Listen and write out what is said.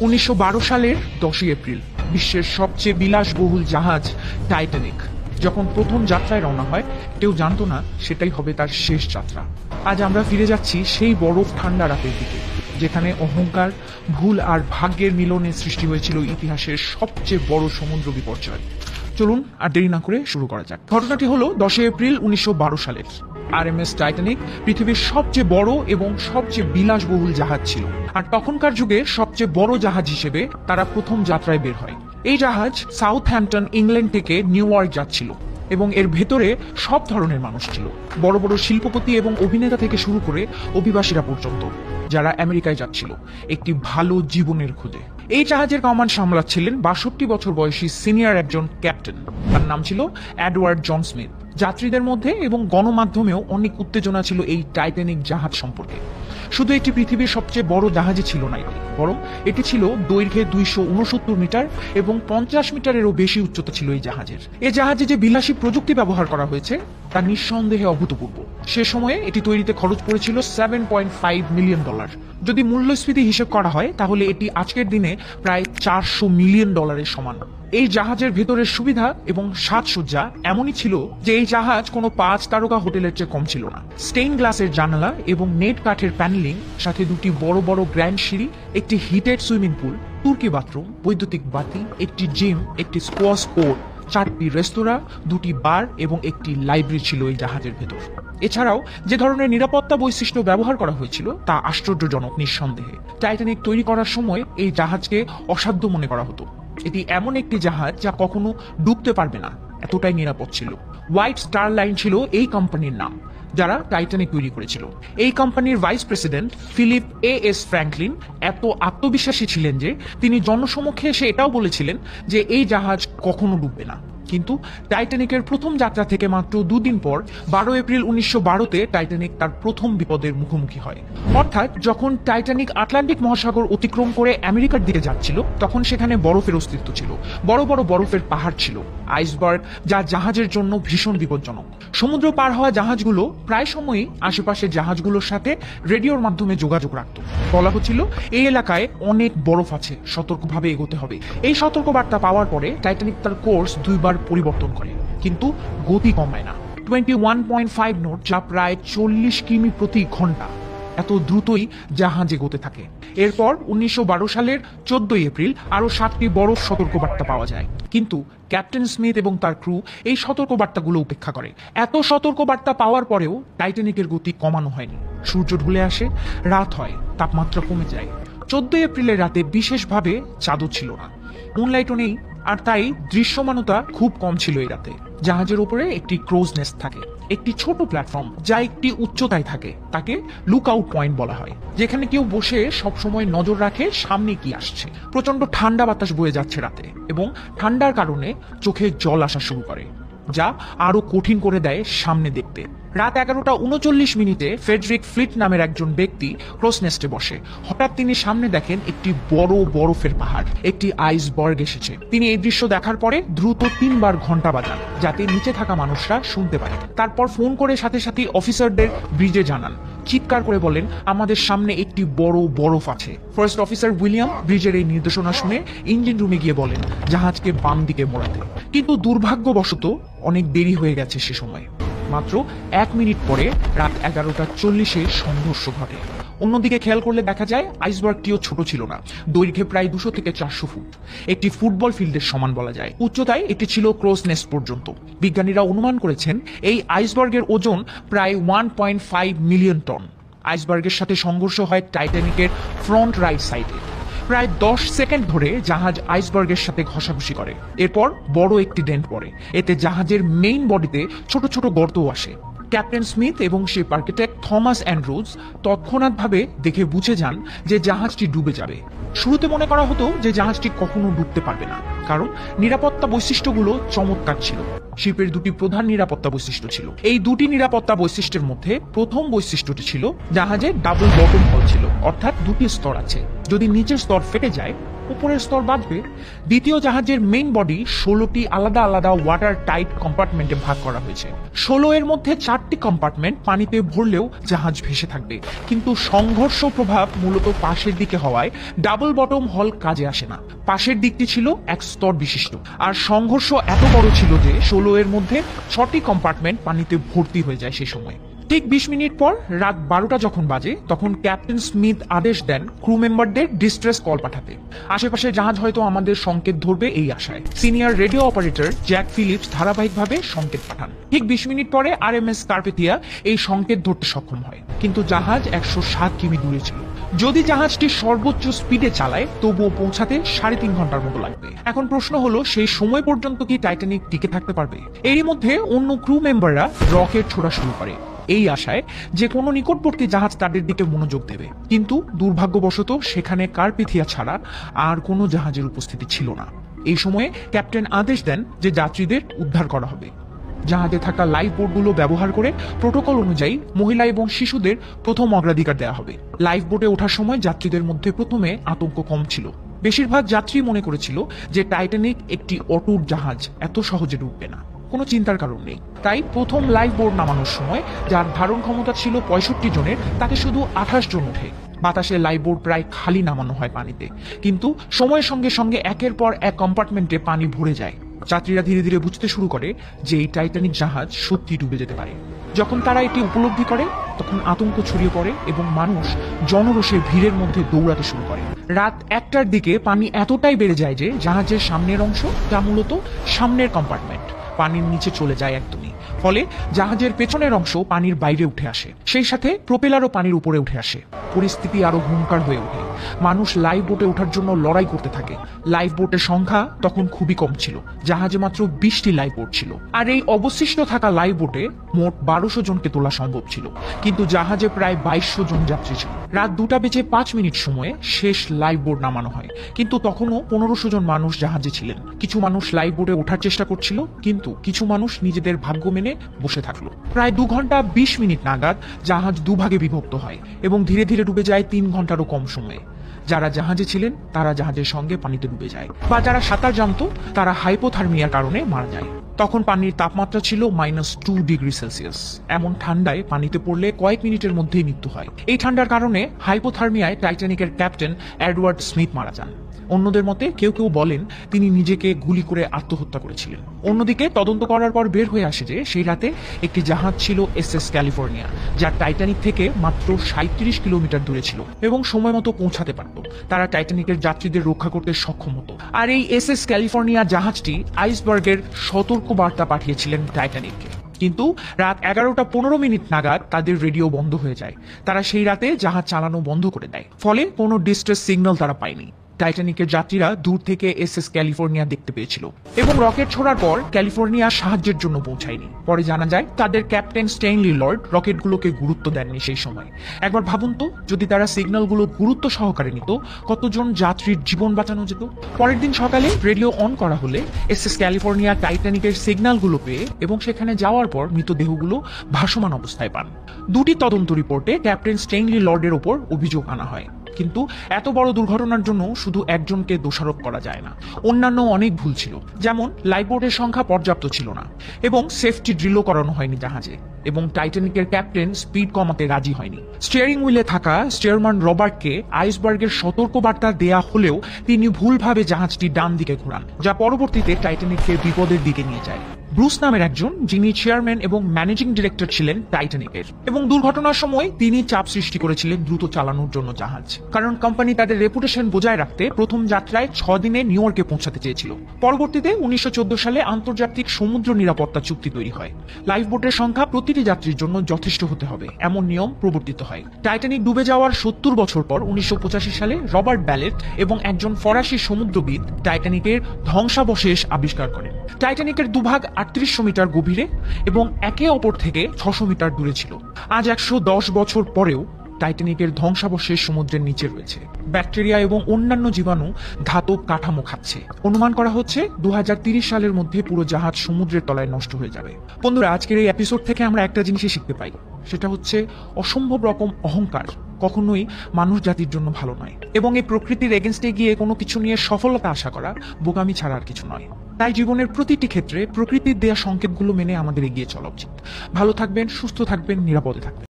1912 সালের 10 এপ্রিল বিশ্বের সবচেয়ে বিলাসবহুল জাহাজ টাইটানিক যখন প্রথম যাত্রায় রওনা হয়, কেউ জানতো না সেটাই হবে তার শেষ যাত্রা। আজ আমরা ফিরে যাচ্ছি সেই বরফ ঠান্ডা রাতের দিকে, যেখানে অহংকার, ভুল আর ভাগ্যের মিলনে সৃষ্টি হয়েছিল ইতিহাসের সবচেয়ে বড় সমুদ্র বিপর্যয়। চলুন আর দেরি না করে শুরু করা যাক। ঘটনাটি হলো 10 এপ্রিল 1912 সালের। আরএমএস টাইটানিক পৃথিবীর সবচেয়ে বড় এবং সবচেয়ে বিলাসবহুল জাহাজ ছিল, আর তখনকার যুগে সবচেয়ে বড় জাহাজ হিসেবে তারা প্রথম যাত্রায় বের হয়। এই জাহাজ সাউথহ্যাম্পটন, ইংল্যান্ড থেকে নিউ ইয়র্ক যাচ্ছিল এবং এর ভেতরে সব ধরনের মানুষ ছিল, বড় বড় শিল্পপতি এবং অভিনেতা থেকে শুরু করে অভিবাসীরা পর্যন্ত, যারা আমেরিকায় যাচ্ছিল একটি ভালো জীবনের খোঁজে। এই জাহাজের কমান্ড সামলাচ্ছিলেন 62 বছর বয়সী সিনিয়র একজন ক্যাপ্টেন। তার নাম ছিল এডওয়ার্ড জন স্মিথ। যাত্রীদের মধ্যে এবং গণমাধ্যমেও অনেক উত্তেজনা ছিল এই টাইটানিক জাহাজ সম্পর্কে। শুধু একটি পৃথিবীর সবচেয়ে বড় জাহাজই ছিল না এটি, বরং এটি ছিল দৈর্ঘ্যে 269 মিটার এবং 50 মিটারেরও বেশি উচ্চতা ছিল এই জাহাজের। এই জাহাজে যে বিলাসী প্রযুক্তি ব্যবহার করা হয়েছে তা নিঃসন্দেহে অভূতপূর্ব। সে সময়ে এটি তৈরিতে খরচ পড়েছিল $7.5 মিলিয়ন। যদি মূল্যস্ফীতি হিসেব করা হয় তাহলে এটি আজকের দিনে প্রায় $400 মিলিয়ন সমান। এই জাহাজের ভেতরের সুবিধা এবং সাজসজ্জা এমনই ছিল যে এই জাহাজ কোনো 5 তারকা হোটেলের চেয়ে কম ছিল না। স্টেইন গ্লাসের জানালা এবং নেট কাঠের প্যানেলিং, সাথে দুটি বড় বড় গ্র্যান্ড সিঁড়ি, একটি হিটেড সুইমিং পুল, তুর্কি বাথরুম, বৈদ্যুতিক বাতি, একটি জিম, একটি স্কোয়াশ কোর্ট, 4টি রেস্তোরাঁ, 2টি বার এবং একটি লাইব্রেরি ছিল এই জাহাজের ভেতর। এছাড়াও যে ধরনের নিরাপত্তা বৈশিষ্ট্য ব্যবহার করা হয়েছিল তা আশ্চর্যজনক। নিঃসন্দেহে টাইটানিক তৈরি করার সময় এই জাহাজকে অসাধ্য মনে করা হতো। এটি এমন একটি জাহাজ যা কখনো ডুবতে পারবে না, এতটাই নিরাপদ ছিল। হোয়াইট স্টার লাইন ছিল এই কোম্পানির নাম, যারা টাইটানিক তৈরি করেছিল। এই কোম্পানির vice president Philip S Franklin এত আত্মবিশ্বাসী ছিলেন যে তিনি জনসমক্ষে এসে এটাও বলেছিলেন যে এই জাহাজ কখনো ডুববে না। কিন্তু টাইটানিকের প্রথম যাত্রা থেকে মাত্র 2 দিন পর 12 এপ্রিল 1912-তে টাইটানিক তার প্রথম বিপদের মুখোমুখি হয়। অর্থাৎ যখন টাইটানিক আটলান্টিক মহাসাগর অতিক্রম করে আমেরিকার দিকে যাচ্ছিল, তখন সেখানে বরফের অস্তিত্ব ছিল। বড় বড় বরফের পাহাড় ছিল, আইসবার্গ, যা জাহাজের জন্য ভীষণ বিপজ্জনক। সমুদ্র পার হওয়া জাহাজগুলো প্রায় সময়ই আশেপাশের জাহাজগুলোর সাথে রেডিওর মাধ্যমে যোগাযোগ রাখত। বলা হচ্ছিল এই এলাকায় অনেক বরফ আছে, সতর্কভাবে এগোতে হবে। এই সতর্কবার্তা পাওয়ার পরে টাইটানিক তার কোর্স 2 বার পরিবর্তন করে, কিন্তু গতি কমায় না। 21.5 নট, যা প্রায় 40 কিমি প্রতি ঘন্টা, এত দ্রুতই জাহাজ এগোতে থাকে। এরপর 1912 সালের 14 এপ্রিল আরো 7টি বরফ সতর্কবার্তা পাওয়া যায়, কিন্তু ক্যাপ্টেন স্মিথ এবং তার ক্রু এই সতর্কবার্তাগুলো উপেক্ষা করে। এত সতর্কবার্তা পাওয়ার পরেও টাইটানিকের গতি কমানো হয়নি। সূর্য ঢলে আসে, রাত হয়, তাপমাত্রা কমে যায়। 14 এপ্রিলের রাতে বিশেষভাবে চাঁদও ছিল না, মুনলাইটও নেই, আর তাই দৃশ্যমানতা খুব কম ছিল এই রাতে। জাহাজের উপরে একটি ক্রোজ নেস্ট থাকে, একটি ছোট প্ল্যাটফর্ম যা একটি উচ্চতায় থাকে, তাকে লুক আউট পয়েন্ট বলা হয়, যেখানে কেউ বসে সবসময় নজর রাখে সামনে কি আসছে। প্রচন্ড ঠান্ডা বাতাস বয়ে যাচ্ছে রাতে, এবং ঠান্ডার কারণে চোখে জল আসা শুরু করে, যা আরো কঠিন করে দেয় সামনে দেখতে। রাত 11:39 ফ্রেডরিক ফ্লিট নামের একজন ব্যক্তি ক্রস নেস্টে বসে। হঠাৎ তিনি সামনে দেখেন একটি বড় বরফের পাহাড়, একটি আইসবার্গ এসেছে। তিনি এই দৃশ্য দেখার পরে দ্রুত 3 বার ঘন্টা বাজান, যাতে নিচে থাকা মানুষরা শুনতে পারে। তারপর ফোন করে সাথে সাথে অফিসারদের ব্রিজে জানান, চিৎকার করে বলেন, আমাদের সামনে একটি বড় বরফ আছে। ফার্স্ট অফিসার উইলিয়াম ব্রিজের এই নির্দেশনা শুনে ইঞ্জিন রুমে গিয়ে বলেন জাহাজকে বাম দিকে মোড়াতে, কিন্তু দুর্ভাগ্যবশত অনেক দেরি হয়ে গেছে। সে সময় মাত্র 1 মিনিট পরে রাত 11:40 সংঘর্ষ ঘটে। অন্যদিকে খেয়াল করলে দেখা যায় আইসবার্গটিও ছোট ছিল না, দৈর্ঘ্যে প্রায় 200 থেকে 400 ফুট, একটি ফুটবল ফিল্ডের সমান বলা যায়। উচ্চতায় এটি ছিল ক্রোস নেস্ট পর্যন্ত। বিজ্ঞানীরা অনুমান করেছেন এই আইসবার্গের ওজন প্রায় 1.5 মিলিয়ন টন। আইসবার্গের সাথে সংঘর্ষ হয় টাইটানিকের ফ্রন্ট রাইট সাইডে। প্রায় 10 সেকেন্ড ধরে জাহাজ আইসবার্গের সাথে ঘষাঘষি করে। এরপর বড় একটি ডেন্ট পড়ে, এতে জাহাজের মেইন বডিতে ছোট ছোট গর্তও আসে। ক্যাপ্টেন স্মিথ এবং শিপ আর্কিটেক্ট থমাস অ্যান্ড্রুজ তৎক্ষণাৎভাবে দেখে বুঝে যান যে জাহাজটি ডুবে যাবে। শুরুতে মনে করা হতো যে জাহাজটি কখনো ডুবতে পারবে না, কারণ নিরাপত্তা বৈশিষ্ট্যগুলো চমৎকার ছিল। শিপের 2টি প্রধান নিরাপত্তা বৈশিষ্ট্য ছিল। এই 2টি নিরাপত্তা বৈশিষ্ট্যের মধ্যে প্রথম বৈশিষ্ট্যটি ছিল জাহাজে ডাবল বটম হল ছিল, অর্থাৎ 2টি স্তর আছে। যদি নিচের স্তর ফেটে যায় উপরের স্তর বাঁধবে। দ্বিতীয় জাহাজের মেইন বডি 16টি আলাদা আলাদা ওয়াটার টাইট কম্পার্টমেন্টে ভাগ করা হয়েছে। 16 এর মধ্যে 4টি কম্পার্টমেন্ট পানিতে ভরলেও জাহাজ ভেসে থাকবে, কিন্তু সংঘর্ষ প্রভাব মূলত পাশের দিকে হওয়ায় ডাবল বটম হল কাজে আসে না। পাশের দিকটি ছিল এক স্তর বিশিষ্ট, আর সংঘর্ষ এত বড় ছিল যে 16 এর মধ্যে 6টি কম্পার্টমেন্ট পানিতে ভর্তি হয়ে যায় সেই সময়। ঠিক 20 মিনিট পর রাত 12টা যখন বাজে, তখন ক্যাপ্টেন স্মিথ আদেশ দেন ক্রু মেম্বারদের ডিস্ট্রেস কল পাঠাতে। আশেপাশে জাহাজ হয়তো আমাদের সংকেত ধরবে এই আশায় senior radio operator Jack Philips ধারাবাহিকভাবে সংকেত পাঠান। ঠিক 20 মিনিট পরে আরএমএস কার্পেথিয়া এই সংকেত ধরতে সক্ষম হয়, কিন্তু জাহাজ 107 কিমি দূরে ছিল। যদি জাহাজটি সর্বোচ্চ স্পিডে চালায় তবুও পৌঁছাতে 3.5 ঘন্টার মতো লাগবে। এখন প্রশ্ন হলো, সেই সময় পর্যন্ত কি টাইটানিক টিকে থাকতে পারবে? এরই মধ্যে অন্য ক্রু মেম্বাররা রকেট ছোড়া শুরু করে এই আশায় যে কোনো নিকটবর্তী জাহাজ তাদের দিকে মনোযোগ দেবে, কিন্তু দুর্ভাগ্যবশত সেখানে কার্পেথিয়া ছাড়া আর কোনো জাহাজের উপস্থিতি ছিল না। এই সময়ে ক্যাপ্টেন আদেশ দেন যে যাত্রীদের উদ্ধার করা হবে। জাহাজে থাকা লাইফ বোটগুলো ব্যবহার করে প্রোটোকল অনুযায়ী মহিলা এবং শিশুদের প্রথম অগ্রাধিকার দেওয়া হবে। লাইফ বোটে ওঠার সময় যাত্রীদের মধ্যে প্রথমে আতঙ্ক কম ছিল। বেশিরভাগ যাত্রী মনে করেছিল যে টাইটানিক একটি অটুট জাহাজ, এত সহজে ডুববে না, কোনো চিন্তার কারণ নেই। তাই প্রথম লাইফ বোট নামানোর সময় যার ধারণ ক্ষমতা ছিল 65 জনের, তাকে শুধু 28 জন ওঠে। বাতাসে লাইফ বোট প্রায় খালি নামানো হয় পানিতে, কিন্তু সময়ের সঙ্গে সঙ্গে একের পর এক কম্পার্টমেন্টে পানি ভরে যায়। যাত্রীরা ধীরে ধীরে বুঝতে শুরু করে যে এই টাইটানিক জাহাজ সত্যি ডুবে যেতে পারে। যখন তারা এটি উপলব্ধি করে, তখন আতঙ্ক ছড়িয়ে পড়ে এবং মানুষ জনরোষে ভিড়ের মধ্যে দৌড়াতে শুরু করে। রাত 1টার দিকে পানি এতটাই বেড়ে যায় যে জাহাজের সামনের অংশ, যা মূলত সামনের কম্পার্টমেন্ট, পানির নিচে চলে যায় একদমই। ফলে জাহাজের পেছনের অংশ পানির বাইরে উঠে আসে, সেই সাথে প্রোপেলারও পানির উপরে উঠে আসে। পরিস্থিতি আরো হুঙ্কার হয়ে ওঠে। মানুষ লাইফ বোটে ওঠার জন্য লড়াই করতে থাকে। লাইফ বোটের সংখ্যা তখন খুবই কম ছিল, জাহাজে মাত্র 20টি লাইফ বোট ছিল। আর এই অবশিষ্ট থাকা লাইফ বোটে মোট 1200 জনকে তোলা সম্ভব ছিল, কিন্তু জাহাজে প্রায় 2200 জন যাত্রী ছিল। রাত 2:05 সময়ে শেষ লাইফ বোট নামানো হয়, কিন্তু তখনও 1500 জন মানুষ জাহাজে ছিলেন। কিছু মানুষ লাইফ বোটে ওঠার চেষ্টা করছিল, কিন্তু কিছু মানুষ নিজেদের ভাগ্য মেনে বসে থাকলো। প্রায় 2 ঘন্টা 20 মিনিট নাগাদ জাহাজ দুভাগে বিভক্ত হয় এবং ধীরে ধীরে ডুবে যায় 3 ঘন্টারও কম সময়ে। যারা জাহাজে ছিলেন তারা জাহাজের সঙ্গে পানিতে ডুবে যায়, বা যারা সাঁতার জানতো তারা হাইপোথার্মিয়ার কারণে মারা যায়। তখন পানির তাপমাত্রা ছিল -2 ডিগ্রি সেলসিয়াস। এমন ঠান্ডায় পানিতে পড়লে কয়েক মিনিটের মধ্যেই মৃত্যু হয়। এই ঠান্ডার কারণে হাইপোথার্মিয়ায় টাইটানিকের ক্যাপ্টেন এডওয়ার্ড স্মিথ মারা যান। অন্যদের মতে কেউ কেউ বলেন তিনি নিজেকে গুলি করে আত্মহত্যা করেছিলেন। অন্যদিকে তদন্ত করার পর বের হয়ে আসে যে সেই রাতে একটি জাহাজ ছিল এসএস ক্যালিফোর্নিয়া, যা টাইটানিক থেকে মাত্র 37 কিলোমিটার দূরে ছিল এবং সময় মতো পৌঁছাতে পারত। তারা টাইটানিকের যাত্রীদের রক্ষা করতে সক্ষম হতো। আর এই এসএস ক্যালিফোর্নিয়া জাহাজটি আইসবার্গের সতর্ক বার্তা পাঠিয়েছিলেন টাইটানিককে। কিন্তু রাত 11:15 নাগাদ তাদের রেডিও বন্ধ হয়ে যায়। তারা সেই রাতে জাহাজ চালানো বন্ধ করে দেয়, ফলে কোনো ডিস্ট্রেস সিগন্যাল তারা পায়নি। টাইটানিকের যাত্রীরা দূর থেকে এসএস ক্যালিফোর্নিয়া দেখতে পেয়েছিল এবং রকেট ছোড়ার পর ক্যালিফোর্নিয়া সাহায্যের জন্য পৌঁছায়নি। পরে জানা যায় তাদের ক্যাপ্টেন স্টেইনলি লর্ড রকেটগুলোকে গুরুত্ব দেননি সেই সময়। একবার ভাবুন তো, যদি তারা সিগন্যালগুলো গুরুত্ব সহকারে নিত, কতজন যাত্রীর জীবন বাঁচানো যেত। পরের দিন সকালে রেডিও অন করা হলে এসএস ক্যালিফোর্নিয়া টাইটানিকের সিগন্যালগুলো পেয়ে এবং সেখানে যাওয়ার পর মৃতদেহগুলো ভাসমান অবস্থায় পান। 2টি তদন্ত রিপোর্টে ক্যাপ্টেন স্টেইনলি লর্ডের ওপর অভিযোগ আনা হয়, কিন্তু এত বড় দুর্ঘটনার জন্য শুধু একজনকে দোষারোপ করা যায় না। অন্যান্য অনেক ভুল ছিল, যেমন লাইফবোটের সংখ্যা পর্যাপ্ত ছিল না এবং সেফটি ড্রিলও করানো হয়নি জাহাজে, এবং টাইটানিকের ক্যাপ্টেন স্পিড কমাতে রাজি হয়নি। স্টিয়ারিং হুইলে থাকা স্টিয়ারম্যান রবার্টকে আইসবার্গের সতর্কবার্তা দেয়া হলেও তিনি ভুলভাবে জাহাজটি ডান দিকে ঘোরান, যা পরবর্তীতে টাইটানিককে বিপদের দিকে নিয়ে যায়। ব্রুস নামের একজন, যিনি চেয়ারম্যান এবং ম্যানেজিং ডিরেক্টর ছিলেন টাইটানিকের, এবং দুর্ঘটনার সময় তিনি চাপ সৃষ্টি করেছিলেন দ্রুত চালানোর জন্য জাহাজ, কারণ কোম্পানি তাদের রেপুটেশন বজায় রাখতে প্রথম যাত্রায় 6 দিনে নিউ ইয়র্কে পৌঁছাতে চেয়েছিল। পরবর্তীতে 1914 সালে আন্তর্জাতিক সমুদ্র নিরাপত্তা চুক্তি তৈরি হয়। লাইফবোটের সংখ্যা প্রতিটি যাত্রীর জন্য যথেষ্ট হতে হবে, এমন নিয়ম প্রবর্তিত হয়। টাইটানিক ডুবে যাওয়ার 70 বছর পর 1985 সালে রবার্ট ব্যালেট এবং একজন ফরাসি সমুদ্রবিদ টাইটানিকের ধ্বংসাবশেষ আবিষ্কার করেন। টাইটানিকের দুভাগ 3800 মিটার গভীরে এবং একে অপর থেকে 600 মিটার দূরে ছিল। আজ 110 বছর পরেও টাইটানিকের ধ্বংসাবশেষ সমুদ্রের নিচে রয়েছে। ব্যাকটেরিয়া এবং অন্যান্য জীবাণু ধাতব কাঠামো খাচ্ছে। অনুমান করা হচ্ছে 2030 সালের মধ্যে পুরো জাহাজ সমুদ্রের তলায় নষ্ট হয়ে যাবে। বন্ধুরা, আজকের এই এপিসোড থেকে আমরা একটা জিনিসই শিখতে পাই, সেটা হচ্ছে অসম্ভব রকম অহংকার কখনোই মানুষ জাতির জন্য ভালো নয়, এবং এই প্রকৃতির এগেনস্টে গিয়ে কোনো কিছু নিয়ে সফলতা আশা করা বোকামি ছাড়া আর কিছু নয়। তাই জীবনের প্রতিটি ক্ষেত্রে প্রকৃতির দেয়া সংকেতগুলো মেনে আমাদের এগিয়ে চলা উচিত। ভালো থাকবেন, সুস্থ থাকবেন, নিরাপদে থাকবেন।